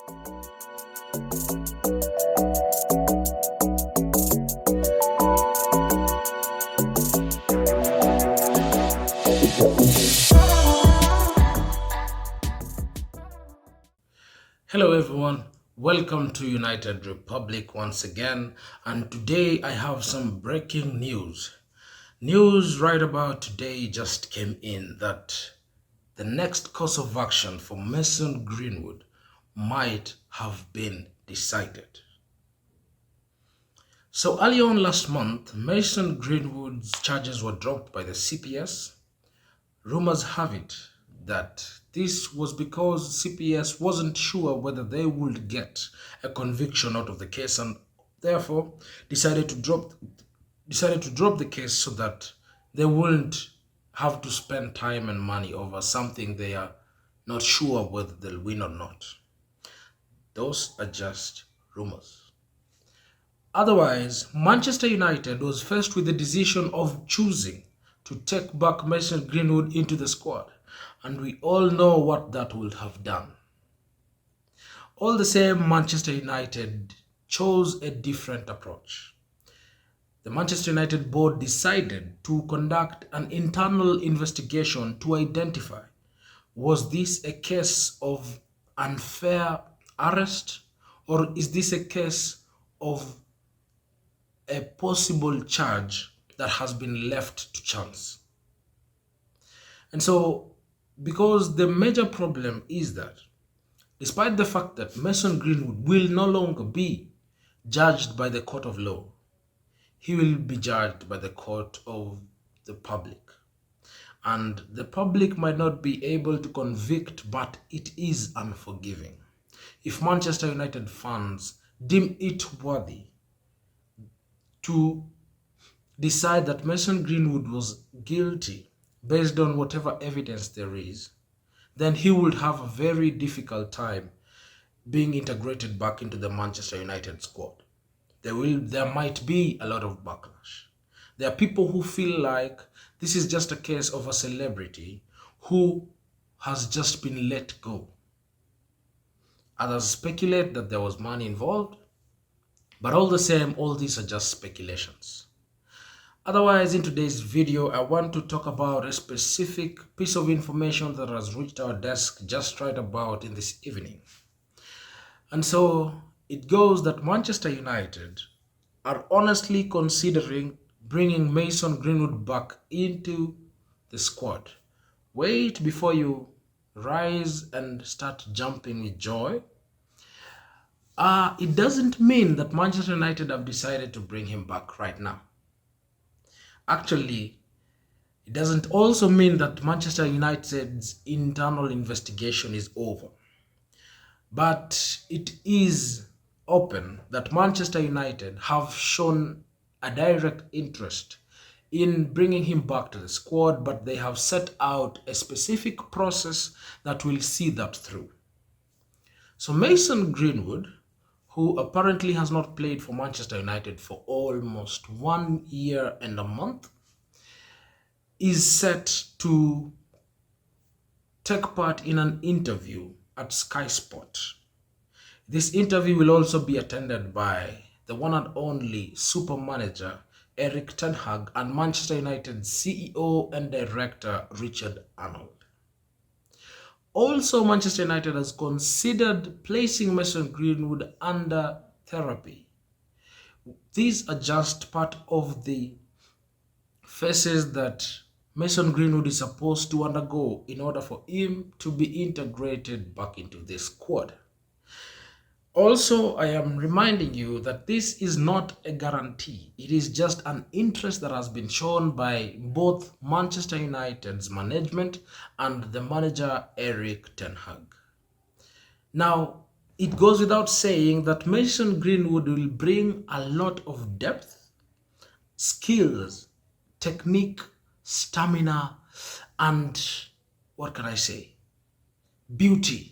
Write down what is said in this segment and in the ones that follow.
Hello everyone, welcome to United Republic once again, and today I have some breaking news. News right about today just came in that the next course of action for Mason Greenwood might have been decided. So early on last month, Mason Greenwood's charges were dropped by the CPS. Rumors have it that this was because CPS wasn't sure whether they would get a conviction out of the case and therefore decided to drop the case so that they wouldn't have to spend time and money over something they are not sure whether they'll win or not. Those are just rumors. Otherwise, Manchester United was faced with the decision of choosing to take back Mason Greenwood into the squad, and we all know what that would have done. All the same, Manchester United chose a different approach. The Manchester United board decided to conduct an internal investigation to identify, was this a case of unfair arrest, or is this a case of a possible charge that has been left to chance? And so, because the major problem is that despite the fact that Mason Greenwood will no longer be judged by the court of law, he will be judged by the court of the public. And the public might not be able to convict, but it is unforgiving. If Manchester United fans deem it worthy to decide that Mason Greenwood was guilty based on whatever evidence there is, then he would have a very difficult time being integrated back into the Manchester United squad. There might be a lot of backlash. There are people who feel like this is just a case of a celebrity who has just been let go. Others speculate that there was money involved, but all the same, all these are just speculations. Otherwise, in today's video, I want to talk about a specific piece of information that has reached our desk just right about in this evening. And so it goes that Manchester United are honestly considering bringing Mason Greenwood back into the squad. Wait before you rise and start jumping with joy. It doesn't mean that Manchester United have decided to bring him back right now. Actually, it doesn't also mean that Manchester United's internal investigation is over. But it is open that Manchester United have shown a direct interest in bringing him back to the squad, but they have set out a specific process that will see that through. So Mason Greenwood, who apparently has not played for Manchester United for almost 1 year and a month, is set to take part in an interview at Sky Sport. This interview will also be attended by the one and only super manager Erik ten Hag and Manchester United CEO and director Richard Arnold. Also, Manchester United has considered placing Mason Greenwood under therapy. These are just part of the phases that Mason Greenwood is supposed to undergo in order for him to be integrated back into the squad. Also, I am reminding you that this is not a guarantee. It is just an interest that has been shown by both Manchester United's management and the manager Erik ten Hag. Now, it goes without saying that Mason Greenwood will bring a lot of depth, skills, technique, stamina, and what can I say? Beauty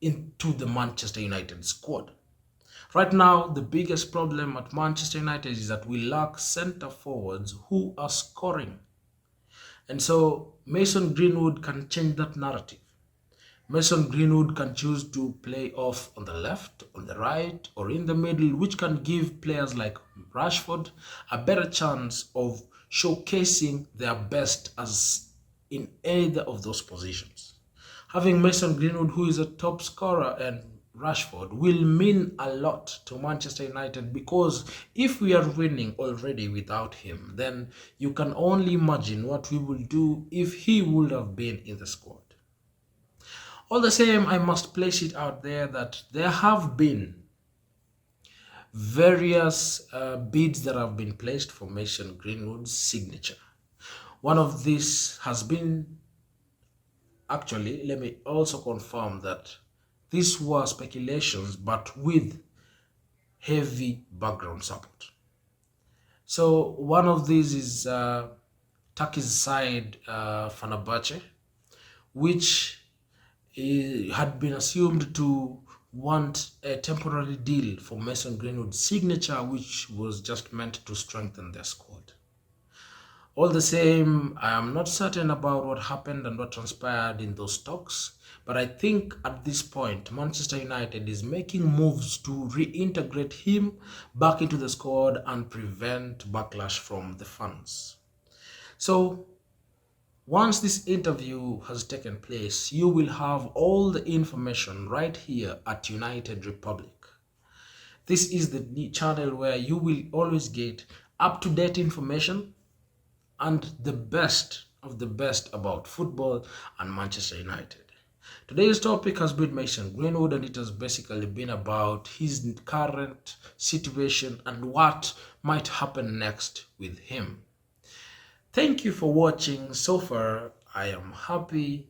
into the Manchester United squad. Right now, the biggest problem at Manchester United is that we lack center forwards who are scoring. And so Mason Greenwood can change that narrative. Mason Greenwood can choose to play off on the left, on the right, or in the middle, which can give players like Rashford a better chance of showcasing their best as in either of those positions. Having Mason Greenwood, who is a top scorer, and Rashford will mean a lot to Manchester United, because if we are winning already without him, then you can only imagine what we will do if he would have been in the squad. All the same, I must place it out there that there have been various bids that have been placed for Mason Greenwood's signature. One of these has been, actually, let me also confirm that these were speculations, but with heavy background support. So one of these is Turkey's side, Fenerbahce, which had been assumed to want a temporary deal for Mason Greenwood's signature, which was just meant to strengthen their squad. All the same, I am not certain about what happened and what transpired in those talks, but I think at this point, Manchester United is making moves to reintegrate him back into the squad and prevent backlash from the fans. So once this interview has taken place, you will have all the information right here at United Republic. This is the channel where you will always get up-to-date information and the best of the best about football and Manchester United. Today's topic has been Mason Greenwood, and it has basically been about his current situation and what might happen next with him. Thank you for watching so far. I am happy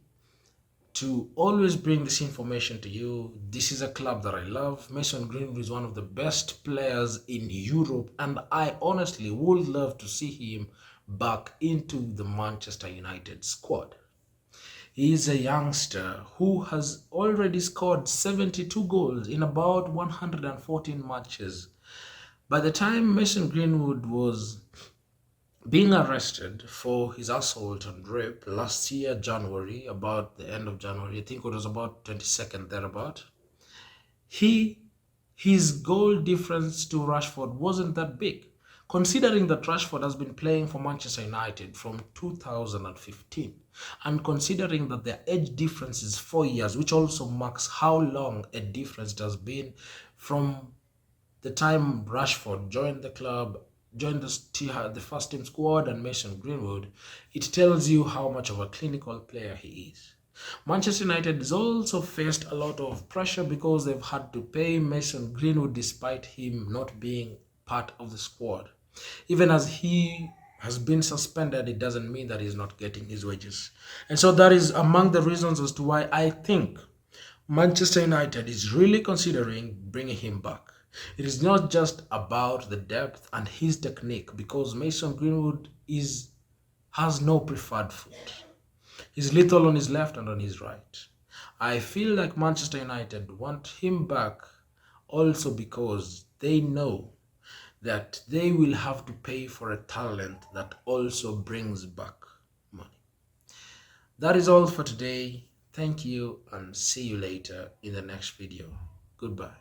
to always bring this information to you. This is a club that I love. Mason Greenwood is one of the best players in Europe, and I honestly would love to see him back into the Manchester United squad. He is a youngster who has already scored 72 goals in about 114 matches. By the time Mason Greenwood was being arrested for his assault and rape last year, January, about the end of January, I think it was about 22nd thereabout, his goal difference to Rashford wasn't that big, considering that Rashford has been playing for Manchester United from 2015, and considering that their age difference is 4 years, which also marks how long a difference it has been from the time Rashford joined the club, joined the first team squad, and Mason Greenwood. It tells you how much of a clinical player he is. Manchester United has also faced a lot of pressure because they've had to pay Mason Greenwood despite him not being part of the squad. Even as he has been suspended, it doesn't mean that he's not getting his wages. And so that is among the reasons as to why I think Manchester United is really considering bringing him back. It is not just about the depth and his technique, because Mason Greenwood has no preferred foot. He's lethal on his left and on his right. I feel like Manchester United want him back also because they know that they will have to pay for a talent that also brings back money. That is all for today. Thank you, and see you later in the next video. Goodbye.